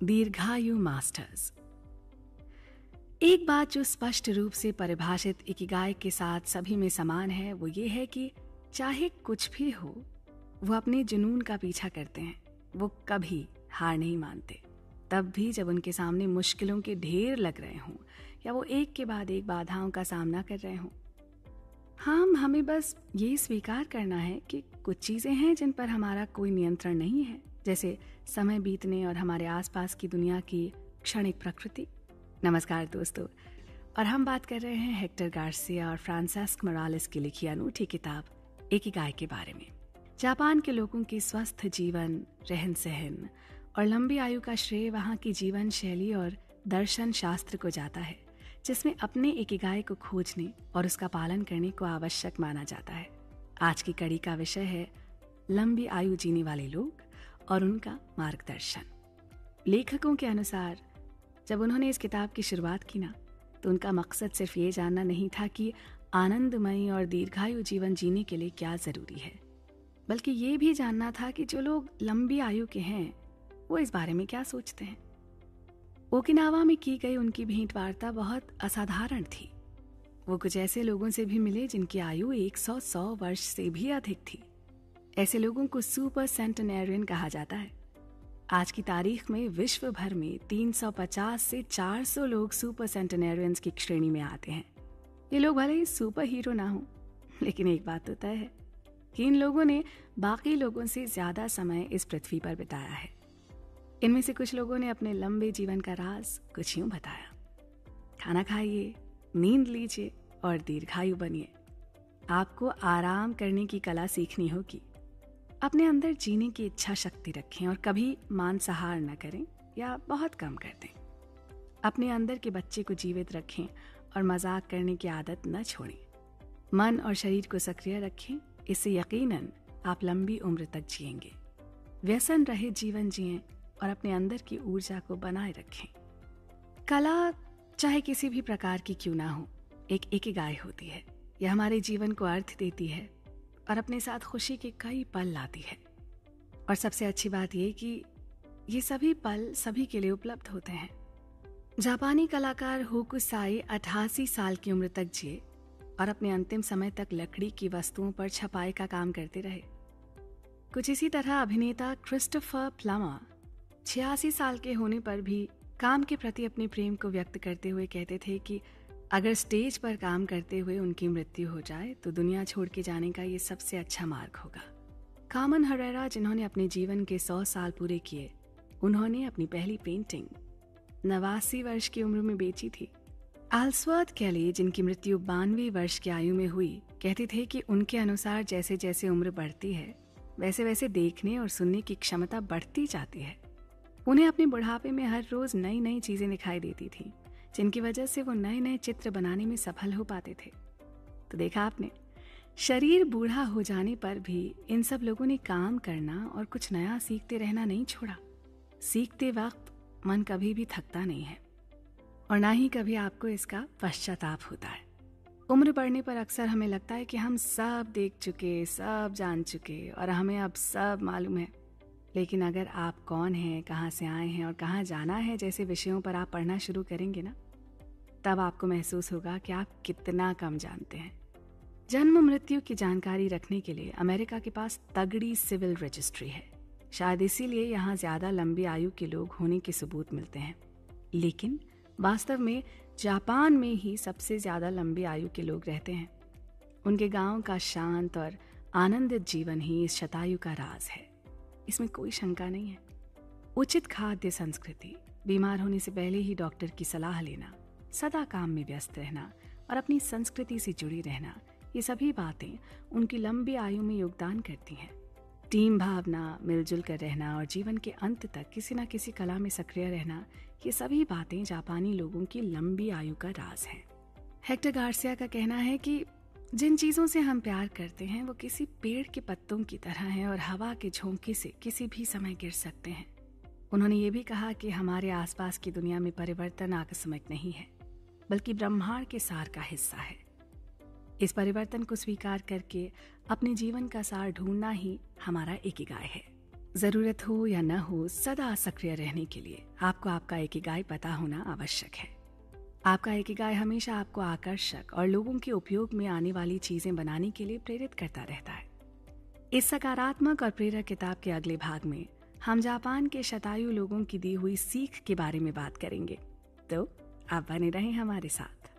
दीर्घायु मास्टर्स। एक बात जो स्पष्ट रूप से परिभाषित इकिगाई के साथ सभी में समान है वो ये है कि चाहे कुछ भी हो वो अपने जुनून का पीछा करते हैं। वो कभी हार नहीं मानते, तब भी जब उनके सामने मुश्किलों के ढेर लग रहे हों या वो एक के बाद एक बाधाओं का सामना कर रहे हों। हमें बस ये स्वीकार करना है कि कुछ चीजें हैं जिन पर हमारा कोई नियंत्रण नहीं है, जैसे समय बीतने और हमारे आसपास की दुनिया की क्षणिक प्रकृति। नमस्कार दोस्तों, और हम बात कर रहे हैं हेक्टर गार्सिया और फ्रांसेस्क मोरालेस की लिखी अनूठी किताब इकिगाई के बारे में। जापान के लोगों के स्वस्थ जीवन, रहन सहन और लंबी आयु का श्रेय वहाँ की जीवन शैली और दर्शन शास्त्र को जाता है, जिसमें अपने इकिगाई को खोजने और उसका पालन करने को आवश्यक माना जाता है। आज की कड़ी का विषय है लंबी आयु जीने वाले लोग और उनका मार्गदर्शन। लेखकों के अनुसार जब उन्होंने इस किताब की शुरुआत की ना, तो उनका मकसद सिर्फ ये जानना नहीं था कि आनंदमयी और दीर्घायु जीवन जीने के लिए क्या जरूरी है, बल्कि ये भी जानना था कि जो लोग लंबी आयु के हैं वो इस बारे में क्या सोचते हैं। ओकिनावा में की गई उनकी भेंट वार्ता बहुत असाधारण थी। वो कुछ ऐसे लोगों से भी मिले जिनकी आयु 100 वर्ष से भी अधिक थी। ऐसे लोगों को सुपर सेंटेनरियन कहा जाता है। आज की तारीख में विश्व भर में 350 से 400 लोग सुपर सेंटेनरियंस की श्रेणी में आते हैं। ये लोग भले ही सुपर हीरो ना हो, लेकिन एक बात तो तय है कि इन लोगों ने बाकी लोगों से ज्यादा समय इस पृथ्वी पर बिताया है। इनमें से कुछ लोगों ने अपने लंबे जीवन का राज कुछ यूं बताया: खाना खाइए, नींद लीजिए और दीर्घायु बनिए। आपको आराम करने की कला सीखनी होगी। अपने अंदर जीने की इच्छा शक्ति रखें और कभी मांसाहार न करें या बहुत कम कर दें। अपने अंदर के बच्चे को जीवित रखें और मजाक करने की आदत न छोड़ें। मन और शरीर को सक्रिय रखें, इससे यकीनन आप लंबी उम्र तक जिएंगे। व्यसन रहित जीवन जिएं और अपने अंदर की ऊर्जा को बनाए रखें। कला चाहे किसी भी प्रकार की क्यों ना हो, एक इकिगाई होती है। यह हमारे जीवन को अर्थ देती है और अपने साथ खुशी के कई पल लाती है। और सबसे अच्छी बात यह कि ये सभी पल सभी के लिए उपलब्ध होते हैं। जापानी कलाकार होकुसाई 88 साल की उम्र तक जिए और अपने अंतिम समय तक लकड़ी की वस्तुओं पर छपाई का काम करते रहे। कुछ इसी तरह अभिनेता क्रिस्टोफर प्लमर 86 साल के होने पर भी काम के प्रति अपने प्रेम को व्यक्त करते हुए कहते थे कि अगर स्टेज पर काम करते हुए उनकी मृत्यु हो जाए तो दुनिया छोड़ के जाने का ये सबसे अच्छा मार्ग होगा। कार्मेन हरेरा, जिन्होंने अपने जीवन के 100 साल पूरे किए, उन्होंने अपनी पहली पेंटिंग 89 वर्ष की उम्र में बेची थी। एल्सवर्थ केली, जिनकी मृत्यु 92 वर्ष की आयु में हुई, कहते थे कि उनके अनुसार जैसे जैसे उम्र बढ़ती है वैसे वैसे देखने और सुनने की क्षमता बढ़ती जाती है। उन्हें अपने बुढ़ापे में हर रोज नई नई चीजें दिखाई देती थी, जिनकी वजह से वो नए नए चित्र बनाने में सफल हो पाते थे। तो देखा आपने, शरीर बूढ़ा हो जाने पर भी इन सब लोगों ने काम करना और कुछ नया सीखते रहना नहीं छोड़ा। सीखते वक्त मन कभी भी थकता नहीं है और ना ही कभी आपको इसका पश्चाताप होता है। उम्र बढ़ने पर अक्सर हमें लगता है कि हम सब देख चुके, सब जान चुके और हमें अब सब मालूम है। लेकिन अगर आप कौन हैं, कहाँ से आए हैं और कहाँ जाना है जैसे विषयों पर आप पढ़ना शुरू करेंगे ना, तब आपको महसूस होगा कि आप कितना कम जानते हैं। जन्म मृत्यु की जानकारी रखने के लिए अमेरिका के पास तगड़ी सिविल रजिस्ट्री है। शायद इसीलिए यहाँ ज्यादा लंबी आयु के लोग होने के सबूत मिलते हैं। लेकिन वास्तव में जापान में ही सबसे ज्यादा लंबी आयु के लोग रहते हैं। उनके गांव का शांत और आनंदित जीवन ही इस शतायु का राज है। इसमें कोई शंका नहीं है। उचित खाद्य संस्कृति, बीमार होने से पहले ही डॉक्टर की सलाह लेना, सदा काम में व्यस्त रहना और अपनी संस्कृति से जुड़ी रहना, ये सभी बातें उनकी लंबी आयु में योगदान करती हैं। टीम भावना, मिलजुल कर रहना और जीवन के अंत तक किसी न किसी कला में सक्रिय रहना, ये सभी बातें जापानी लोगों की लंबी आयु का राज हैं। हेक्टर गार्सिया का कहना है कि जिन चीजों से हम प्यार करते हैं वो किसी पेड़ के पत्तों की तरह हैं और हवा के झोंके से किसी भी समय गिर सकते हैं। उन्होंने ये भी कहा कि हमारे आसपास की दुनिया में परिवर्तन आकस्मिक नहीं है, बल्कि ब्रह्मांड के सार का हिस्सा है। इस परिवर्तन को स्वीकार करके अपने जीवन का सार ढूंढना ही हमारा इकिगाई है। जरूरत हो या न हो, सदा सक्रिय रहने के लिए आपको आपका इकिगाई पता होना आवश्यक है। आपका इकिगाई हमेशा आपको आकर्षक और लोगों के उपयोग में आने वाली चीजें बनाने के लिए प्रेरित करता रहता है। इस सकारात्मक और प्रेरक किताब के अगले भाग में हम जापान के शतायु लोगों की दी हुई सीख के बारे में बात करेंगे, तो आप बने रहें हमारे साथ।